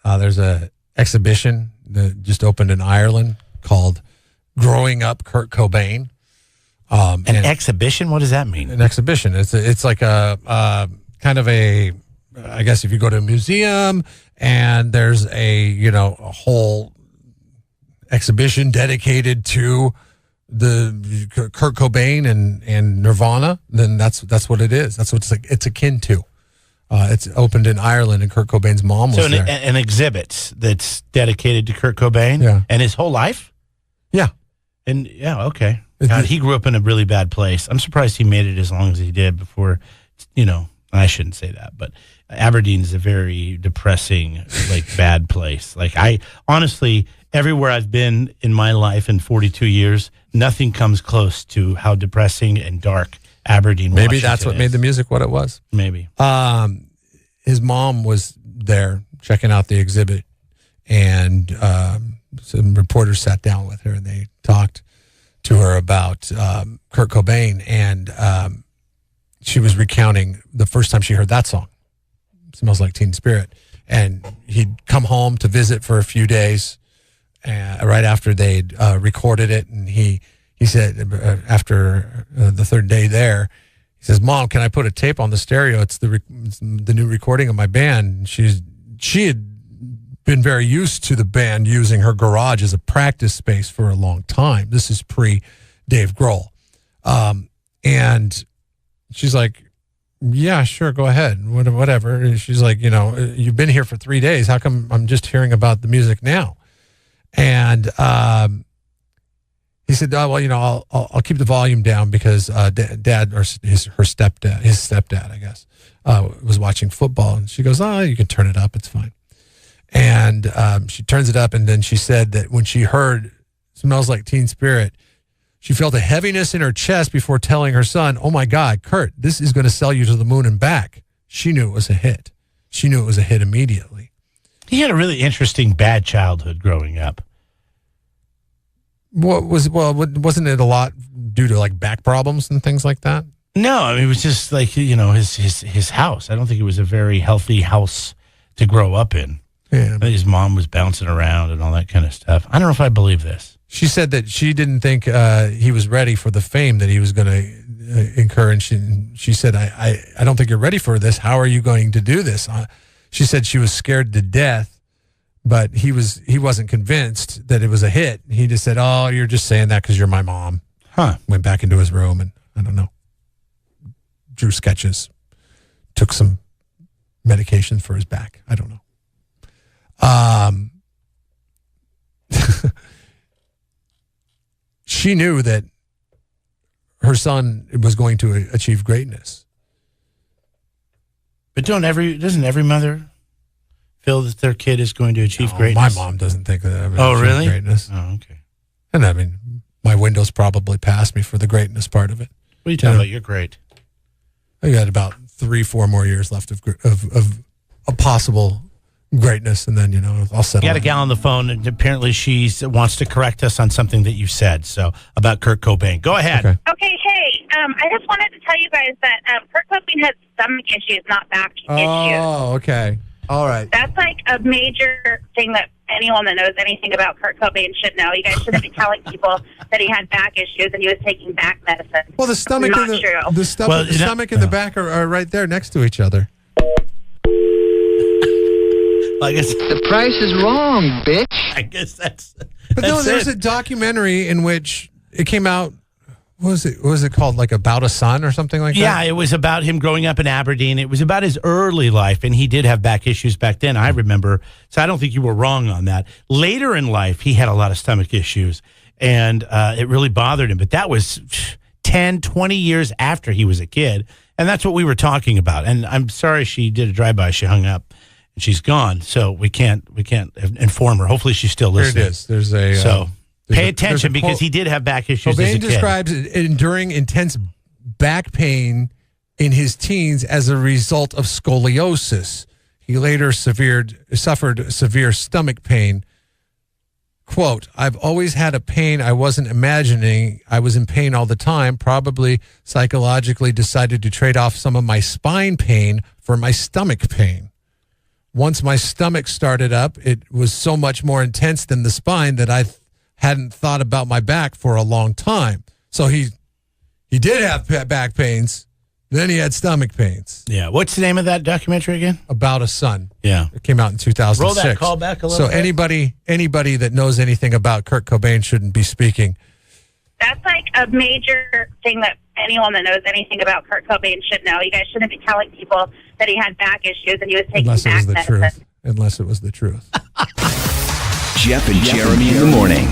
there's a exhibition that just opened in Ireland called "Growing Up Kurt Cobain." An exhibition? What does that mean? An exhibition. It's like a kind of a, I guess if you go to a museum and there's a whole exhibition dedicated to the Kurt Cobain and Nirvana, then that's what it is. That's what it's akin to. It's opened in Ireland, and Kurt Cobain's mom was there. So an exhibit that's dedicated to Kurt Cobain and his whole life? Yeah. And okay. God, he grew up in a really bad place. I'm surprised he made it as long as he did before, I shouldn't say that, but Aberdeen is a very depressing, bad place. I honestly, everywhere I've been in my life in 42 years, nothing comes close to how depressing and dark Aberdeen, Maybe that's what made the music what it was. Maybe. His mom was there checking out the exhibit, and some reporters sat down with her and they talked to her about Kurt Cobain, and she was recounting the first time she heard that song, "Smells Like Teen Spirit," and he'd come home to visit for a few days, right after they'd recorded it, and he said after the third day there, he says, "Mom, can I put a tape on the stereo? It's the new recording of my band." She had been very used to the band using her garage as a practice space for a long time. This is pre-Dave Grohl. And she's like, "Yeah, sure, go ahead, whatever." And she's like, "You've been here for 3 days. How come I'm just hearing about the music now?" And he said, "Oh, well, I'll keep the volume down because Dad, or his stepdad, I guess, was watching football." And she goes, "Oh, you can turn it up. It's fine." And she turns it up, and then she said that when she heard "Smells Like Teen Spirit," she felt a heaviness in her chest before telling her son, "Oh my God, Kurt, this is going to sell you to the moon and back." She knew it was a hit. She knew it was a hit immediately. He had a really interesting bad childhood growing up. Wasn't it a lot due to back problems and things like that? No, I mean, it was just his house. I don't think it was a very healthy house to grow up in. Yeah. His mom was bouncing around and all that kind of stuff. I don't know if I believe this. She said that she didn't think he was ready for the fame that he was going to incur, and she said, I don't think you're ready for this. How are you going to do this? She said she was scared to death, but he wasn't convinced that it was a hit. He just said, "Oh, you're just saying that because you're my mom." Went back into his room and, I don't know, drew sketches, took some medication for his back. I don't know. She knew that her son was going to achieve greatness. But doesn't every mother feel that their kid is going to achieve greatness? My mom doesn't think that ever really? Greatness. Oh, okay. And I mean, my window's probably passed me for the greatness part of it. What are you talking about? You're great. I got about 3-4 more years left of a possible greatness, and then I'll settle. You got a gal on the phone, and apparently she wants to correct us on something that you said. So about Kurt Cobain, go ahead. Okay, hey, I just wanted to tell you guys that Kurt Cobain has stomach issues, not back issues. Oh, okay, all right. That's a major thing that anyone that knows anything about Kurt Cobain should know. You guys shouldn't be telling people that he had back issues and he was taking back medicine. Well, the stomach and the stomach and the back are right there next to each other. I guess the price is wrong, bitch. I guess that's. But no, there's a documentary in which it came out. What was it called? About a Son or something like that? Yeah, it was about him growing up in Aberdeen. It was about his early life, and he did have back issues back then. I remember, so I don't think you were wrong on that. Later in life, he had a lot of stomach issues, and it really bothered him. But that was 10, 20 years after he was a kid, and that's what we were talking about. And I'm sorry she did a drive-by. She hung up. She's gone, so we can't inform her. Hopefully, she's still listening. Here it is. There's a pay attention because he did have back issues. Cobain as a kid. describes enduring intense back pain in his teens as a result of scoliosis. He later suffered severe stomach pain. Quote, "I've always had a pain I wasn't imagining. I was in pain all the time. Probably psychologically decided to trade off some of my spine pain for my stomach pain." once my stomach started up, it was so much more intense than the spine that I hadn't thought about my back for a long time. So he did have back pains. Then he had stomach pains. Yeah. What's the name of that documentary again? About a Son. Yeah. It came out in 2006. Roll that call back a little bit. So anybody that knows anything about Kurt Cobain shouldn't be speaking. That's like a major thing that anyone that knows anything about Kurt Cobain should know. You guys shouldn't be telling people that he had back issues and he was taking back medicine. Unless it was the truth. Jeff and Jeremy in the morning.